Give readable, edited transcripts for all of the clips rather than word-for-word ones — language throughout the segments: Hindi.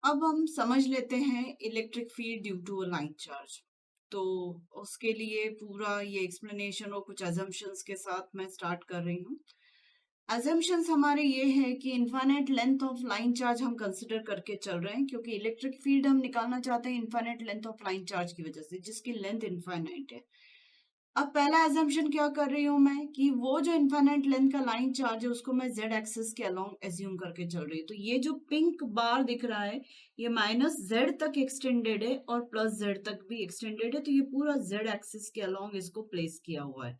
अब हम समझ लेते हैं electric field due to a line charge. तो उसके लिए पूरा ये एक्सप्लेनेशन और कुछ अजम्पशंस के साथ मैं स्टार्ट कर रही हूँ। अजम्पशंस हमारे ये है कि infinite length of line charge हम कंसिडर करके चल रहे हैं, क्योंकि इलेक्ट्रिक फील्ड हम निकालना चाहते हैं infinite length of line charge की वजह से, जिसकी लेंथ इनफाइनाइट है। अब पहला एजम्पशन क्या कर रही हूँ मैं कि वो जो इनफाइनाइट लेंथ का लाइन चार्ज है उसको मैं जेड एक्सिस के अलोंग एज्यूम करके चल रही हूँ। तो ये जो पिंक बार दिख रहा है ये माइनस जेड तक एक्सटेंडेड है और प्लस जेड तक भी एक्सटेंडेड है। तो ये पूरा जेड एक्सिस के अलोंग इसको प्लेस किया हुआ है।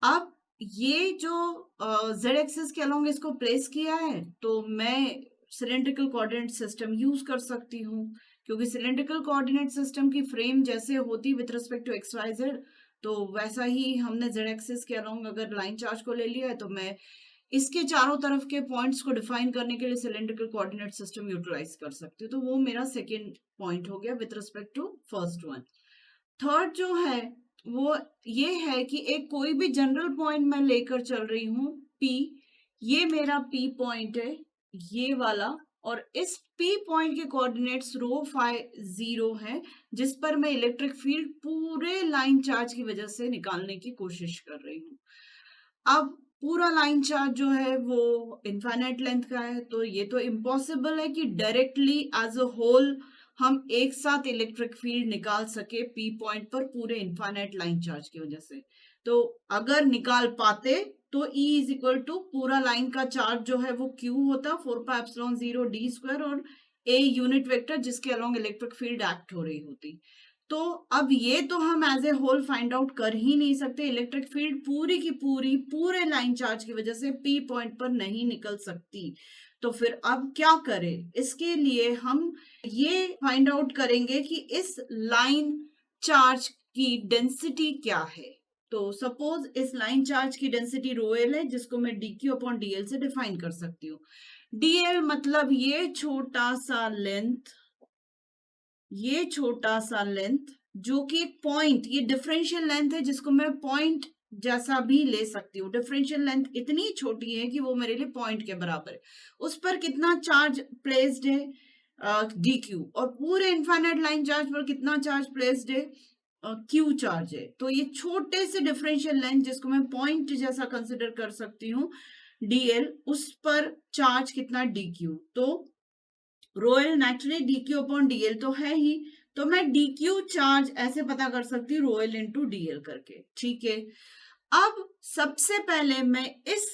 अब ये जो जेड एक्सिस के अलोंग इसको प्लेस किया है तो मैं सिलेंड्रिकल कोऑर्डिनेट सिस्टम यूज कर सकती हूँ, क्योंकि सिलेंड्रिकल कोऑर्डिनेट सिस्टम की फ्रेम जैसे होती with respect to x y z, तो वैसा ही हमने जेड एक्सिस के अलोंग अगर लाइन चार्ज को ले लिया है तो मैं इसके चारों तरफ के पॉइंट्स को डिफाइन करने के लिए सिलेंड्रिकल कोऑर्डिनेट सिस्टम यूटिलाइज कर सकती हूँ। तो वो मेरा सेकेंड पॉइंट हो गया with respect to first one. Third जो है वो ये है कि एक कोई भी जनरल पॉइंट मैं लेकर चल रही हूँ P, ये मेरा P पॉइंट है ये वाला, और इस P पॉइंट के कोऑर्डिनेट्स रो फाई 0 है, जिस पर मैं इलेक्ट्रिक फील्ड पूरे लाइन चार्ज की वजह से निकालने की कोशिश कर रही हूँ। अब पूरा लाइन चार्ज जो है वो इनफाइनाइट लेंथ का है, तो ये तो इम्पॉसिबल है कि डायरेक्टली एज अ होल हम एक साथ इलेक्ट्रिक फील्ड निकाल सके पी पॉइंट पर पूरे इनफाइनाइट लाइन चार्ज की वजह से। तो अगर निकाल पाते तो E इज इक्वल टू पूरा लाइन का चार्ज जो है वो Q होता 4πε0 d स्क्वायर और A यूनिट वेक्टर जिसके अलोंग इलेक्ट्रिक फील्ड एक्ट हो रही होती। तो अब ये तो हम as a whole find out कर ही नहीं सकते, इलेक्ट्रिक फील्ड पूरी की पूरी पूरे लाइन चार्ज की वजह से P पॉइंट पर नहीं निकल सकती। तो फिर अब क्या करें, इसके लिए हम ये फाइंड आउट करेंगे कि इस लाइन चार्ज की डेंसिटी क्या है। तो सपोज इस लाइन चार्ज की डेंसिटी रो एल है, जिसको मैं dq अपॉन dl से डिफाइन कर सकती हूँ। dl मतलब ये छोटा सा लेंथ, ये छोटा सा लेंथ जो कि एक पॉइंट, ये डिफरेंशियल लेंथ है जिसको मैं पॉइंट जैसा भी ले सकती हूँ। डिफरेंशियल लेंथ इतनी छोटी है कि वो मेरे लिए पॉइंट के बराबर है। उस पर कितना चार्ज प्लेस्ड है डी क्यू, और पूरे इनफाइनाइट लाइन चार्ज पर कितना चार्ज प्लेस्ड है क्यू चार्ज है। तो ये छोटे से डिफरेंशियल लेंथ जिसको मैं पॉइंट जैसा कंसिडर कर सकती हूँ डीएल, उस पर चार्ज कितना डी क्यू। तो royal naturally dq upon dl तो है ही, तो मैं dq चार्ज ऐसे पता कर सकती हूँ रोयल इंटू dl करके। ठीक है, अब सबसे पहले मैं इस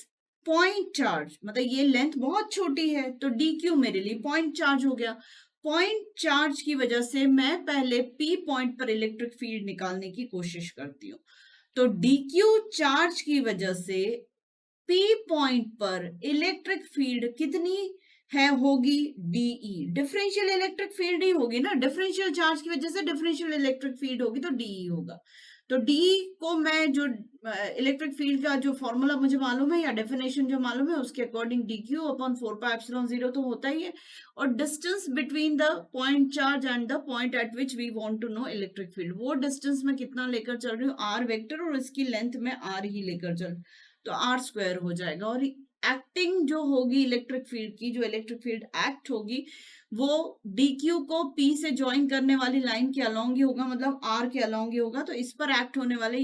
पॉइंट चार्ज, मतलब ये लेंथ बहुत छोटी है तो dq मेरे लिए पॉइंट चार्ज हो गया। पॉइंट चार्ज की वजह से मैं पहले p पॉइंट पर इलेक्ट्रिक फील्ड निकालने की कोशिश करती हूँ। तो dq चार्ज की वजह से P पॉइंट पर इलेक्ट्रिक फील्ड कितनी है होगी डीई, डिफरेंशियल इलेक्ट्रिक फील्ड ही होगी ना, डिफरेंशियल चार्ज की वजह से डिफरेंशियल इलेक्ट्रिक फील्ड होगी तो डीई होगा। तो डीई को मैं जो इलेक्ट्रिक फील्ड का जो फॉर्मूला मुझे मालूम है या डेफिनेशन जो मालूम है उसके अकॉर्डिंग डी क्यू अपॉन 4πε0 तो होता ही है, और distance between the point charge and the point at which we want to know electric field, वो डिस्टेंस मैं कितना लेकर चल रही हूँ आर वेक्टर, और इसकी लेंथ में आर ही लेकर चल, तो आर स्क्वायर हो जाएगा। और एक्टिंग जो होगी इलेक्ट्रिक फील्ड की, जो इलेक्ट्रिक फील्ड एक्ट होगी वो dq को p से ज्वाइन करने वाली लाइन के अलोंग ही होगा, मतलब r के अलोंग ही होगा। तो इस पर एक्ट होने वाले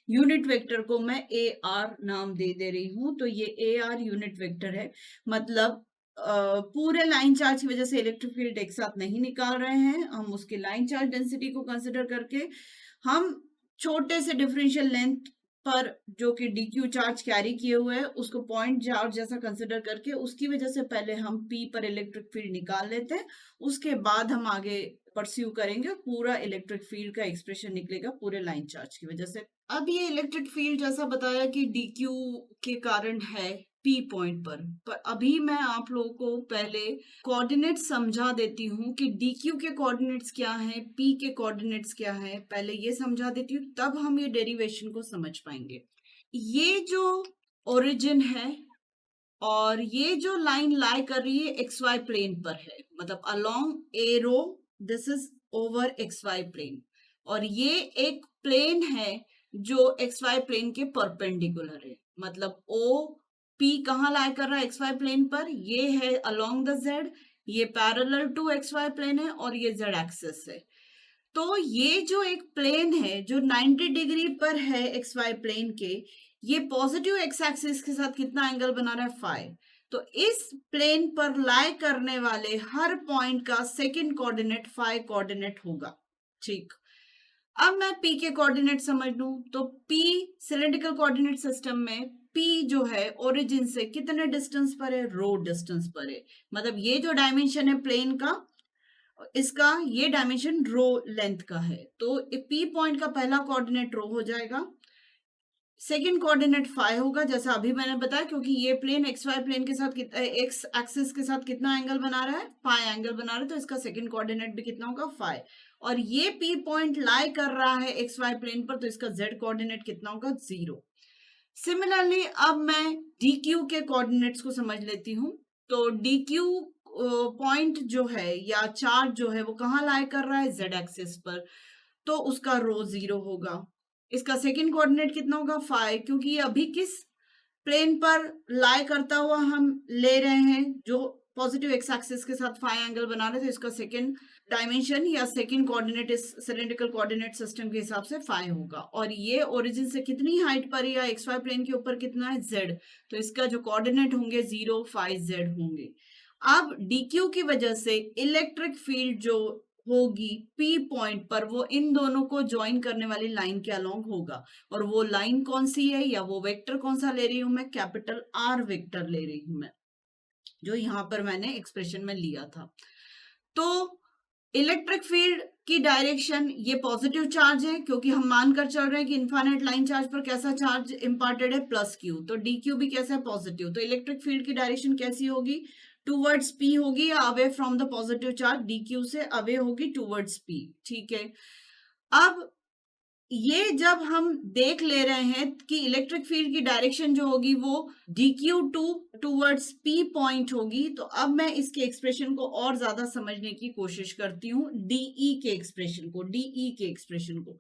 यूनिट वेक्टर को मैं ar नाम दे रही हूँ। तो ये ar यूनिट वेक्टर है, मतलब पूरे लाइन चार्ज की वजह से इलेक्ट्रिक फील्ड एक साथ नहीं निकाल रहे हैं हम, उसके लाइन चार्ज डेंसिटी को कंसिडर करके हम छोटे से डिफरेंशियल लेंथ पर जो कि dq चार्ज कैरी किए हुए है उसको पॉइंट चार्ज जैसा कंसिडर करके उसकी वजह से पहले हम p पर इलेक्ट्रिक फील्ड निकाल लेते हैं, उसके बाद हम आगे परस्यू करेंगे, पूरा इलेक्ट्रिक फील्ड का एक्सप्रेशन निकलेगा पूरे लाइन चार्ज की वजह से। अब ये इलेक्ट्रिक फील्ड जैसा बताया कि dq के कारण है P पॉइंट पर अभी मैं आप लोगों को पहले कोऑर्डिनेट समझा देती हूँ कि dq के कोऑर्डिनेट्स क्या हैं, P के कोऑर्डिनेट्स क्या हैं, पहले ये समझा देती हूँ, तब हम ये डेरिवेशन को समझ पाएंगे। ये जो ओरिजिन है और ये जो लाइन लाई कर रही है एक्स वाई प्लेन पर है, मतलब along arrow this is over x y plane, और ये एक प्लेन है जो एक्स वाई प्लेन के परपेंडिकुलर है, मतलब ओ पी कहाँ लाई कर रहा है एक्स वाई प्लेन पर, ये है अलोंग द जेड, ये parallel to x y plane है और ये जेड एक्सिस है। तो ये जो एक प्लेन है जो 90 डिग्री पर है एक्स वाई प्लेन के, ये पॉजिटिव एक्स एक्सिस के साथ कितना एंगल बना रहा है, फाई। तो इस प्लेन पर लाई करने वाले हर पॉइंट का सेकंड कोऑर्डिनेट फाई कोऑर्डिनेट होगा। ठीक, अब मैं P के कोऑर्डिनेट समझ लूं तो P सिलेंड्रिकल कोऑर्डिनेट सिस्टम में P जो है ओरिजिन से कितने डिस्टेंस पर है, रो डिस्टेंस पर है। मतलब ये जो डायमेंशन है प्लेन का, इसका ये डायमेंशन रो लेंथ का है। तो P पॉइंट का पहला कोऑर्डिनेट रो हो जाएगा, सेकेंड कोऑर्डिनेट फाई होगा, जैसा अभी मैंने बताया, क्योंकि ये प्लेन एक्स वाई प्लेन के साथ एक्स एक्सिस के साथ कितना एंगल बना रहा है, फाई एंगल बना रहा है, तो इसका सेकेंड कोऑर्डिनेट भी कितना होगा, फाई। और ये पी पॉइंट लाई कर रहा है एक्स वाई प्लेन पर, तो इसका जेड कोऑर्डिनेट कितना होगा, 0। सिमिलरली अब मैं डी क्यू के कोऑर्डिनेट्स को समझ लेती हूँ। तो डी क्यू पॉइंट जो है या चार्ज जो है वो कहाँ लाई कर रहा है, जेड एक्सिस पर, तो उसका रो 0 होगा। इसका सेकंड कोऑर्डिनेट कितना होगा, फाई, क्योंकि ये अभी किस प्लेन पर लाई करता हुआ हम ले रहे हैं, जो पॉजिटिव एक्स एक्सिस के साथ फाई एंगल बना रहे थे। इसका सेकंड डायमेंशन या सेकंड कोऑर्डिनेट इस सिलेंड्रिकल कोऑर्डिनेट सिस्टम के हिसाब से फाई होगा। और ये ओरिजिन से कितनी हाइट पर या एक्स वाई प्लेन के ऊपर कितना है, जेड, तो इसका जो कोऑर्डिनेट होंगे 0 फाई जेड होंगे। अब डीक्यू की वजह से इलेक्ट्रिक फील्ड जो होगी पी पॉइंट पर, वो इन दोनों को ज्वाइन करने वाली लाइन के अलोंग होगा। और वो लाइन कौन सी है या वो वेक्टर कौन सा ले रही हूं मैं, कैपिटल आर वेक्टर ले रही हूं मैं, जो यहां पर मैंने एक्सप्रेशन में लिया था। तो इलेक्ट्रिक फील्ड की डायरेक्शन, ये पॉजिटिव चार्ज है क्योंकि हम मानकर चल रहे हैं कि इनफाइनाइट लाइन चार्ज पर कैसा चार्ज इंपार्टेड है, प्लस क्यू। तो डी क्यू भी कैसा है, पॉजिटिव। तो इलेक्ट्रिक फील्ड की डायरेक्शन कैसी होगी, टूवर्ड्स पी होगी या away from the positive charge, D Q से अवे होगी टूवर्ड्स पी। ठीक है, अब ये जब हम देख ले रहे हैं कि इलेक्ट्रिक फील्ड की डायरेक्शन जो होगी वो dq2 टूवर्ड्स p पॉइंट होगी, तो अब मैं इसके एक्सप्रेशन को और ज्यादा समझने की कोशिश करती हूँ, डीई के एक्सप्रेशन को,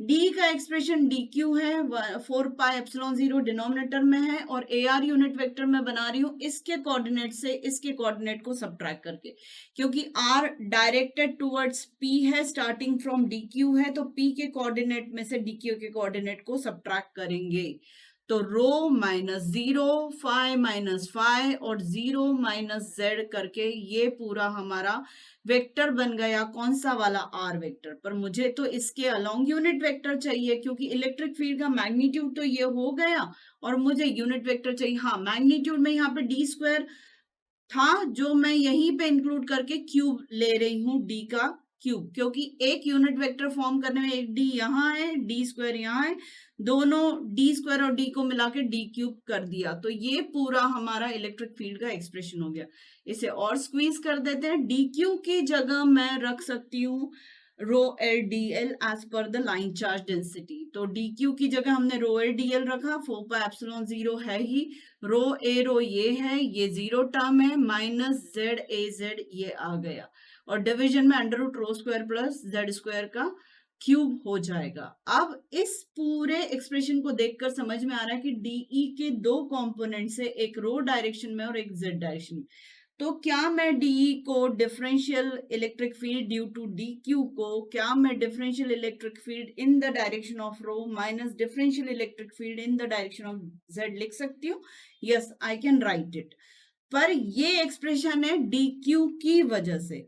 डी का एक्सप्रेशन dq है, 4 पाई एप्सिलॉन 0 डिनोमिनेटर में है, और ar यूनिट वेक्टर में बना रही हूँ इसके कोऑर्डिनेट से इसके कोऑर्डिनेट को सबट्रैक्ट करके, क्योंकि r डायरेक्टेड टुवर्ड्स p है, स्टार्टिंग फ्रॉम dq है, तो p के कोऑर्डिनेट में से dq के कोऑर्डिनेट को सबट्रैक्ट करेंगे। तो rho minus 0, phi minus phi और 0 माइनस जेड करके ये पूरा हमारा वेक्टर बन गया, कौन सा वाला, आर वेक्टर। पर मुझे तो इसके अलोंग यूनिट वेक्टर चाहिए, क्योंकि इलेक्ट्रिक फील्ड का मैग्नीट्यूड तो ये हो गया और मुझे यूनिट वेक्टर चाहिए। हाँ, मैग्नीट्यूड में यहाँ पे डी स्क्वायर था जो मैं यहीं पे इंक्लूड करके क्यूब ले रही हूँ, डी का क्यूब, क्योंकि एक यूनिट वेक्टर फॉर्म करने में एक डी यहाँ है, डी स्क्वायर यहाँ है, दोनों डी स्क्वायर और डी को मिला के डी क्यूब कर दिया। तो ये पूरा हमारा इलेक्ट्रिक फील्ड का एक्सप्रेशन हो गया। इसे और स्क्वीज कर देते हैं, डी क्यू की जगह मैं रख सकती हूँ rho l d l as per the line charge density. तो डी क्यू की जगह हमने रो एल डी एल रखा, 4 पाई एप्सिलॉन 0 है ही, रो ए रो ये है, ये 0 टर्म है, माइनस जेड ए जेड ये आ गया, और डिवीजन में under root rho square plus Z square का क्यूब हो जाएगा। अब इस पूरे एक्सप्रेशन को देखकर समझ में आ रहा है कि डीई के दो कंपोनेंट्स है, एक रो डायरेक्शन में और एक जेड डायरेक्शन में। तो क्या मैं डीई को differential electric field due to d q को, क्या मैं differential electric field in the direction of rho minus differential electric field in the direction of z लिख सकती हूँ? Yes, I can write it. पर ये एक्सप्रेशन है डी क्यू की वजह से।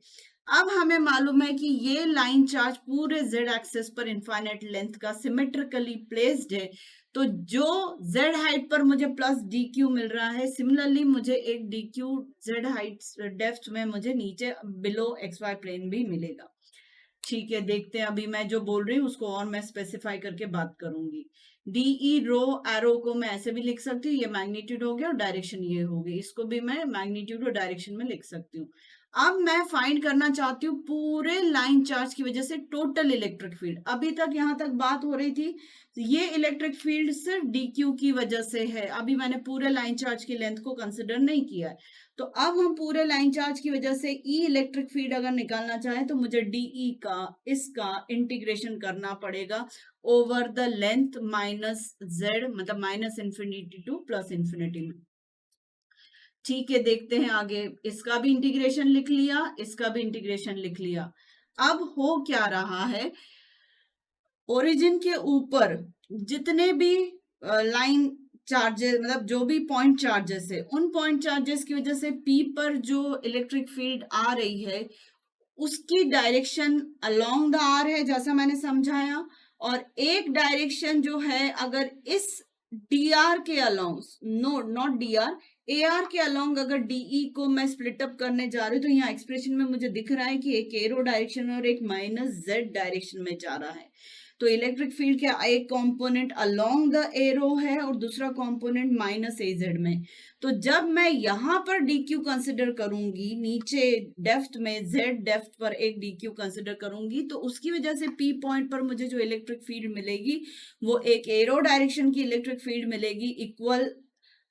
अब हमें मालूम है कि ये लाइन चार्ज पूरे जेड एक्सिस पर इनफाइनाइट लेंथ का सिमेट्रिकली प्लेस्ड है, तो जो जेड हाइट पर मुझे प्लस डी क्यू मिल रहा है, सिमिलरली मुझे एक D Q Z height depth में मुझे नीचे बिलो एक्स वाई प्लेन भी मिलेगा। ठीक है, देखते हैं, अभी मैं जो बोल रही हूँ उसको और मैं स्पेसिफाई करके बात करूंगी। डीई रो एरो को मैं ऐसे भी लिख सकती हूँ, ये मैग्नीट्यूड हो गया और डायरेक्शन ये होगी, इसको भी मैं मैग्नीट्यूड और डायरेक्शन में लिख सकती हूँ। अब मैं फाइंड करना चाहती हूँ पूरे लाइन चार्ज की वजह से टोटल इलेक्ट्रिक फील्ड। अभी तक यहाँ तक बात हो रही थी ये इलेक्ट्रिक फील्ड सिर्फ डी क्यू की वजह से है, अभी मैंने पूरे लाइन चार्ज की लेंथ को कंसिडर नहीं किया है। तो अब हम पूरे लाइन चार्ज की वजह से ई इलेक्ट्रिक फील्ड अगर निकालना चाहें तो मुझे डीई का इसका इंटीग्रेशन करना पड़ेगा over the length minus Z, मतलब minus infinity to plus infinity में। ठीक है, देखते हैं आगे। इसका भी इंटीग्रेशन लिख लिया, इसका भी इंटीग्रेशन लिख लिया। अब हो क्या रहा है, ओरिजिन के ऊपर जितने भी लाइन चार्जेस, मतलब जो भी पॉइंट चार्जेस है, उन पॉइंट चार्जेस की वजह से पी पर जो इलेक्ट्रिक फील्ड आ रही है उसकी डायरेक्शन अलोंग द आर है, जैसा मैंने समझाया। और एक डायरेक्शन जो है, अगर इस डी आर के along, no not d r, a r के अलोंग अगर डीई को मैं स्प्लिट अप करने जा रही हूँ, तो यहाँ एक्सप्रेशन में मुझे दिख रहा है कि एक एरो डायरेक्शन में और एक माइनस जेड डायरेक्शन में जा रहा है। तो इलेक्ट्रिक फील्ड का एक कंपोनेंट अलोंग द एरो है और दूसरा कंपोनेंट माइनस ए जेड में। तो जब मैं यहाँ पर dq कंसिडर करूंगी, नीचे डेप्थ में z डेप्थ पर एक dq कंसिडर करूंगी, तो उसकी वजह से p पॉइंट पर मुझे जो इलेक्ट्रिक फील्ड मिलेगी वो एक एरो डायरेक्शन की इलेक्ट्रिक फील्ड मिलेगी इक्वल,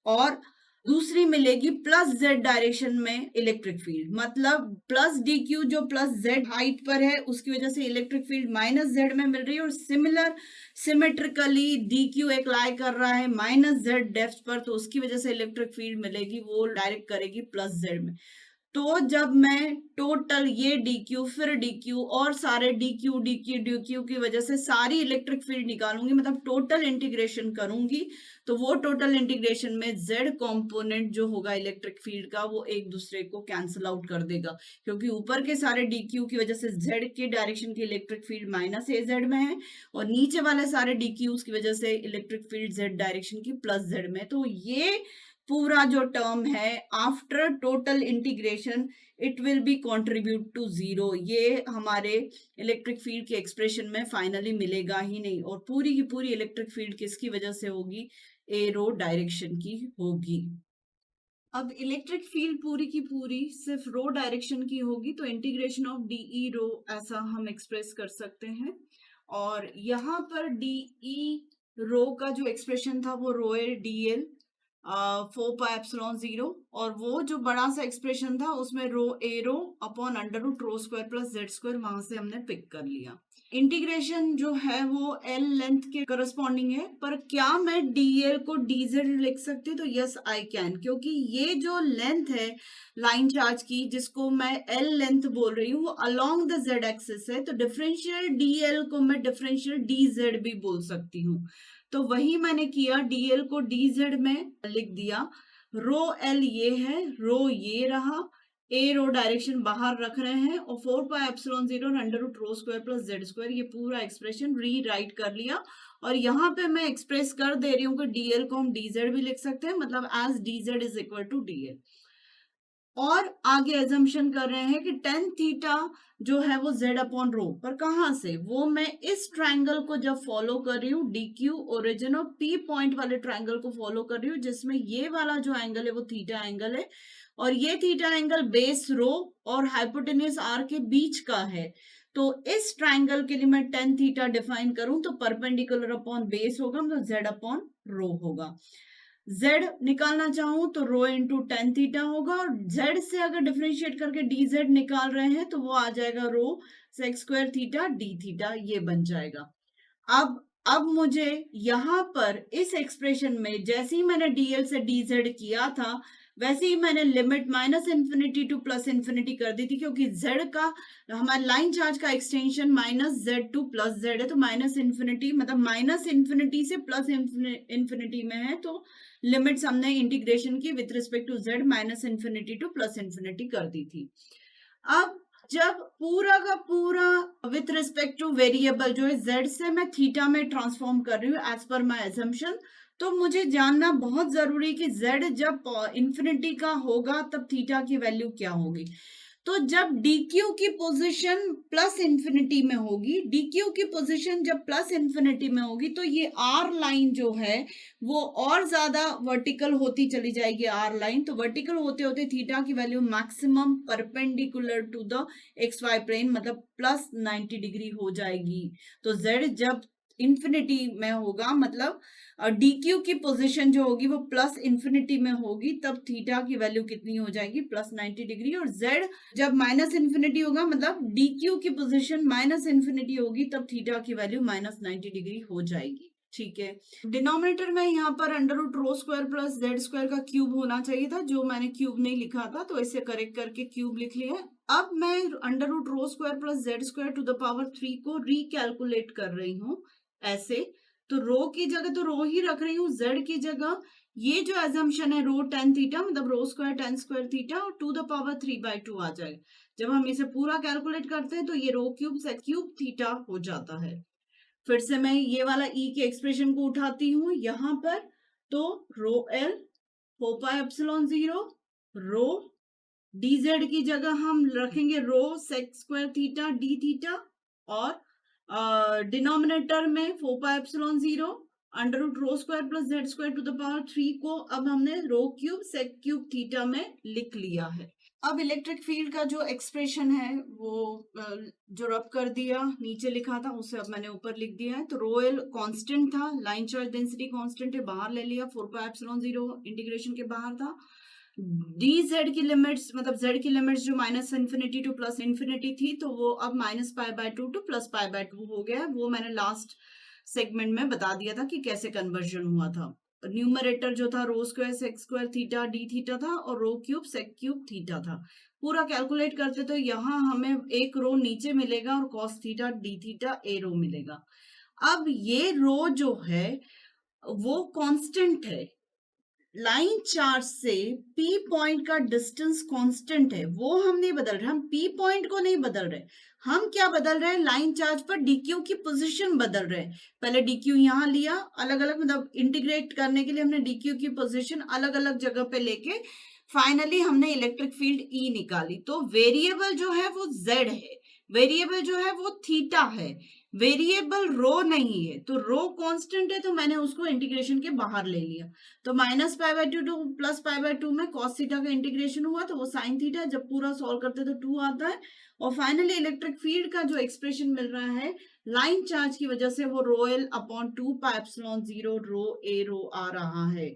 और दूसरी मिलेगी प्लस z डायरेक्शन में इलेक्ट्रिक फील्ड। मतलब प्लस dq जो प्लस z हाइट पर है उसकी वजह से इलेक्ट्रिक फील्ड माइनस z में मिल रही है, और सिमेट्रिकली dq एक लाई कर रहा है माइनस z डेप्थ पर, तो उसकी वजह से इलेक्ट्रिक फील्ड मिलेगी वो डायरेक्ट करेगी प्लस z में। तो जब मैं टोटल ये dq फिर dq और सारे dq की वजह से सारी इलेक्ट्रिक फील्ड निकालूंगी, मतलब टोटल इंटीग्रेशन करूंगी, तो वो टोटल इंटीग्रेशन में z कंपोनेंट जो होगा इलेक्ट्रिक फील्ड का वो एक दूसरे को कैंसिल आउट कर देगा, क्योंकि ऊपर के सारे dq की वजह से z के डायरेक्शन की इलेक्ट्रिक फील्ड माइनस ए जेड में है, और नीचे वाले सारे dqs की वजह से इलेक्ट्रिक फील्ड z डायरेक्शन की प्लस z में। तो ये पूरा जो टर्म है after total integration it will be contribute to zero, ये हमारे इलेक्ट्रिक फील्ड के एक्सप्रेशन में फाइनली मिलेगा ही नहीं, और पूरी की पूरी इलेक्ट्रिक फील्ड किसकी वजह से होगी, एरो डायरेक्शन की होगी। अब इलेक्ट्रिक फील्ड पूरी की पूरी सिर्फ रो डायरेक्शन की होगी, तो इंटीग्रेशन ऑफ डीई रो ऐसा हम एक्सप्रेस कर सकते हैं। और यहाँ पर डीई रो का जो एक्सप्रेशन था वो रो ए डी एल 4πε0, और वो जो बड़ा सा एक्सप्रेशन था उसमें रो arrow upon under root rho square plus Z square वहां से हमने पिक कर लिया। इंटीग्रेशन जो है वो एल लेंथ के करस्पॉन्डिंग है, पर क्या मैं डीएल को डीजेड लिख सकती? तो यस आई कैन, क्योंकि ये जो लेंथ है लाइन चार्ज की जिसको मैं एल लेंथ बोल रही हूँ वो अलोंग द जेड एक्सिस है, तो डिफरेंशियल डीएल को मैं डिफरेंशियल डीजेड भी बोल सकती हूँ। तो वही मैंने किया, डीएल को डीजेड में लिख दिया। रो एल ये है, रो ये रहा, ए रो डायरेक्शन बाहर रख रहे हैं, और 4πε0 under root rho square plus Z square, ये पूरा एक्सप्रेशन री राइट कर लिया। और यहाँ पे मैं एक्सप्रेस कर दे रही हूँ कि डीएल को हम डीजेड भी लिख सकते हैं, मतलब as d z is equal to d l. और आगे एजम्पशन कर रहे हैं कि टेन थीटा जो है वो z अपॉन रो, पर कहां से, वो मैं इस ट्रायंगल को जब फॉलो कर रही हूँ dq ओरिजिन और p पॉइंट वाले ट्रायंगल को फॉलो कर रही हूँ, जिसमें ये वाला जो एंगल है वो थीटा एंगल है, और ये थीटा एंगल बेस रो और हाइपोटेन्यूज r के बीच का है। तो इस ट्रायंगल के लिए मैं टेन थीटा डिफाइन करूं तो परपेंडिकुलर अपॉन बेस होगा, मतलब z अपॉन रो होगा। z निकालना चाहूं तो रो इंटू टेन थीटा होगा, और z से अगर डिफरेंशिएट करके dz निकाल रहे हैं तो वो आ जाएगा rho sec square theta D theta, ये बन जाएगा। अब मुझे यहाँ पर इस एक्सप्रेशन में जैसे ही मैंने dl से dz किया था वैसे ही मैंने limit minus infinity to plus infinity कर दी थी, क्योंकि z का हमारा लाइन चार्ज का extension minus z to plus z है, तो माइनस इन्फिनिटी मतलब माइनस इन्फिनिटी से प्लस इन्फिनिटी में है, तो लिमिट्स हमने इंटीग्रेशन की with respect to z minus infinity to plus infinity कर दी थी। अब जब पूरा का पूरा विथ रिस्पेक्ट टू वेरिएबल जो है z से मैं थीटा में ट्रांसफॉर्म कर रही हूँ एज पर माय अजम्पशन, तो मुझे जानना बहुत जरूरी कि z जब इंफिनिटी का होगा तब थीटा की वैल्यू क्या होगी। तो जब dq की पोजीशन प्लस इंफिनिटी में होगी, dq की पोजीशन जब प्लस इंफिनिटी में होगी, तो ये r लाइन जो है वो और ज्यादा वर्टिकल होती चली जाएगी। r लाइन तो वर्टिकल होते होते थीटा की value maximum perpendicular to the x y plane, मतलब प्लस 90 डिग्री हो जाएगी। तो z जब इंफिनिटी में होगा, मतलब dq की पोजीशन जो होगी वो प्लस इंफिनिटी में होगी, तब थीटा की वैल्यू कितनी हो जाएगी, प्लस 90 डिग्री। और z जब माइनस इंफिनिटी होगा, मतलब dq की पोजीशन माइनस इंफिनिटी होगी, तब थीटा की वैल्यू माइनस 90 डिग्री हो जाएगी। ठीक है। डिनोमिनेटर में यहाँ पर under root rho square plus Z square का क्यूब होना चाहिए था, जो मैंने क्यूब नहीं लिखा था, तो इसे करेक्ट करके क्यूब लिख लिया है। अब मैं under root rho square plus Z square to the power 3 को रिकैलकुलेट कर रही हूँ ऐसे। तो रो की जगह तो रो ही रख रही हूँ, जेड की जगह ये जो एजम्पशन है रो टेन थीटा, मतलब रो स्क्वायर टेन स्क्वायर थीटा और टू द पावर 3/2 आ जाएगा। जब हम इसे पूरा कैलकुलेट करते हैं तो ये रो क्यूब सेक क्यूब थीटा हो जाता है। फिर से मैं ये वाला ई के एक्सप्रेशन को उठाती हूँ यहाँ पर, तो रो एल 4πε0 रो dz की जगह हम रखेंगे rho sec square theta D theta, और डिनोमिनेटर में 4πε0 under root rho square plus Z square to the power 3 को अब हमने rho cube sec cube theta में लिख लिया है। अब इलेक्ट्रिक फील्ड का जो एक्सप्रेशन है वो जो रब कर दिया नीचे लिखा था उसे अब मैंने ऊपर लिख दिया है। तो रो एल कांस्टेंट था, लाइन चार्ज डेंसिटी कांस्टेंट है, बाहर ले लिया, 4πε0 इंटीग्रेशन के बाहर था। डी जेड की लिमिट्स, मतलब जेड की लिमिट्स जो minus infinity to plus infinity थी, तो वो अब -π/2 टू +π/2 हो गया। वो मैंने लास्ट सेगमेंट में बता दिया था कि कैसे कन्वर्जन हुआ था। न्यूमरेटर जो था rho square sec square theta D theta था और rho cube sec cube theta था। पूरा कैलकुलेट करते तो यहाँ हमें एक रो नीचे मिलेगा और कॉस थीटा डी थीटा ए रो मिलेगा। अब ये रो जो है वो कांस्टेंट है, लाइन चार्ज से पी पॉइंट का डिस्टेंस कांस्टेंट है, वो हम नहीं बदल रहे, हम पी पॉइंट को नहीं बदल रहे, हम क्या बदल रहे हैं, लाइन चार्ज पर डीक्यू की पोजीशन बदल रहे हैं। पहले डीक्यू यहाँ लिया अलग अलग, मतलब इंटीग्रेट करने के लिए हमने डीक्यू की पोजीशन अलग अलग जगह पे लेके फाइनली हमने इलेक्ट्रिक फील्ड ई निकाली। तो वेरिएबल जो है वो जेड है, वेरिएबल जो है वो थीटा है, वेरिएबल रो नहीं है। तो रो कांस्टेंट है तो मैंने उसको इंटीग्रेशन के बाहर ले लिया। तो -π/2 टू +π/2 में cos थीटा का इंटीग्रेशन हुआ तो वो sin थीटा, जब पूरा सॉल्व करते तो 2 आता है। और फाइनली इलेक्ट्रिक फील्ड का जो एक्सप्रेशन मिल रहा है लाइन चार्ज की वजह से वो रो एल अपॉन 2πε0 रो ए रो आ रहा है।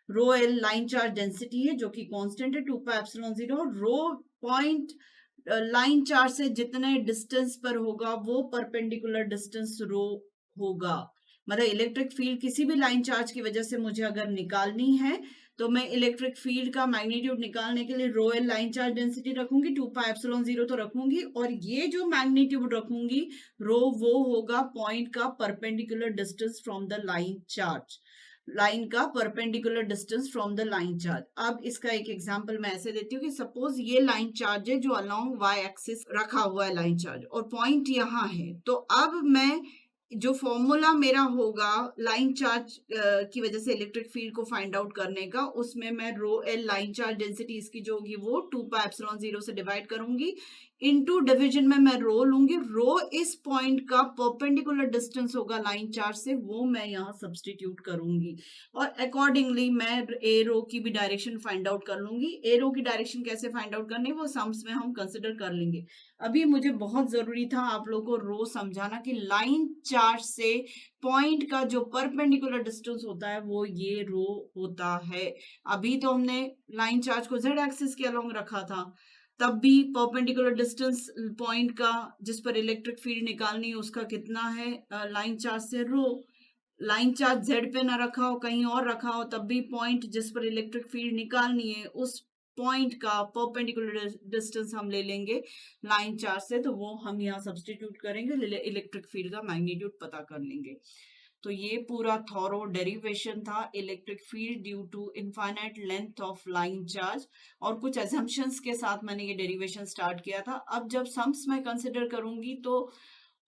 Rho L line charge density है जो कि कांस्टेंट है 2πε0, रो पॉइंट लाइन चार्ज से जितने डिस्टेंस पर होगा वो परपेंडिकुलर डिस्टेंस रो होगा। मतलब इलेक्ट्रिक फील्ड किसी भी लाइन चार्ज की वजह से मुझे अगर निकालनी है तो मैं इलेक्ट्रिक फील्ड का मैग्नीट्यूड निकालने के लिए rho L line charge density रखूंगी, 2πε0 तो रखूंगी, और ये जो मैग्नीट्यूड रखूंगी रो वो होगा पॉइंट का perpendicular distance from the line charge, line का perpendicular distance from the line charge. अब इसका एक एग्जांपल मैं ऐसे देती हूँ कि सपोज ये लाइन चार्ज है जो अलोंग वाई एक्सिस रखा हुआ है लाइन चार्ज, और पॉइंट यहाँ है। तो अब मैं जो फॉर्मूला मेरा होगा लाइन चार्ज की वजह से इलेक्ट्रिक फील्ड को फाइंड आउट करने का, उसमें मैं rho L line charge density इसकी जो होगी वो 2πε0 से डिवाइड करूंगी, इनटू डिवीजन में मैं रो लूंगी, रो इस पॉइंट का परपेंडिकुलर डिस्टेंस होगा लाइन चार्ज से, वो मैं यहाँ सब्सटीट्यूट करूंगी और अकॉर्डिंगली मैं ए रो की भी डायरेक्शन फाइंड आउट कर लूंगी। ए रो की डायरेक्शन कैसे फाइंड आउट करनी वो सम्स में हम कंसिडर कर लेंगे। अभी मुझे बहुत जरूरी था आप लोगों को रो समझाना कि लाइन चार्ज से पॉइंट का जो परपेंडिकुलर डिस्टेंस होता है वो ये रो होता है। अभी तो हमने लाइन चार्ज को जेड एक्सिस के अलोंग रखा था, तब भी परपेंडिकुलर डिस्टेंस पॉइंट का जिस पर इलेक्ट्रिक फील्ड निकालनी है उसका कितना है, लाइन चार्ज से रो। लाइन चार्ज जेड पे ना रखा हो कहीं और रखा हो तब भी पॉइंट जिस पर इलेक्ट्रिक फील्ड निकालनी है उस पॉइंट का परपेंडिकुलर डिस्टेंस हम ले लेंगे लाइन चार्ज से, तो वो हम यहाँ सब्स्टिट्यूट करेंगे, इलेक्ट्रिक फील्ड का मैग्नीट्यूड पता कर लेंगे। तो ये पूरा थॉरो डेरिवेशन था electric field due to infinite length of line charge, और कुछ एजम्पशंस के साथ मैंने ये डेरिवेशन स्टार्ट किया था। अब जब सम्स में कंसिडर करूंगी तो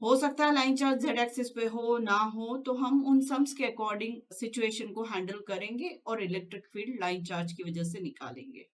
हो सकता है लाइन चार्ज जेड एक्सिस पे हो ना हो, तो हम उन सम्स के अकॉर्डिंग सिचुएशन को हैंडल करेंगे और इलेक्ट्रिक फील्ड लाइन चार्ज की वजह से निकालेंगे।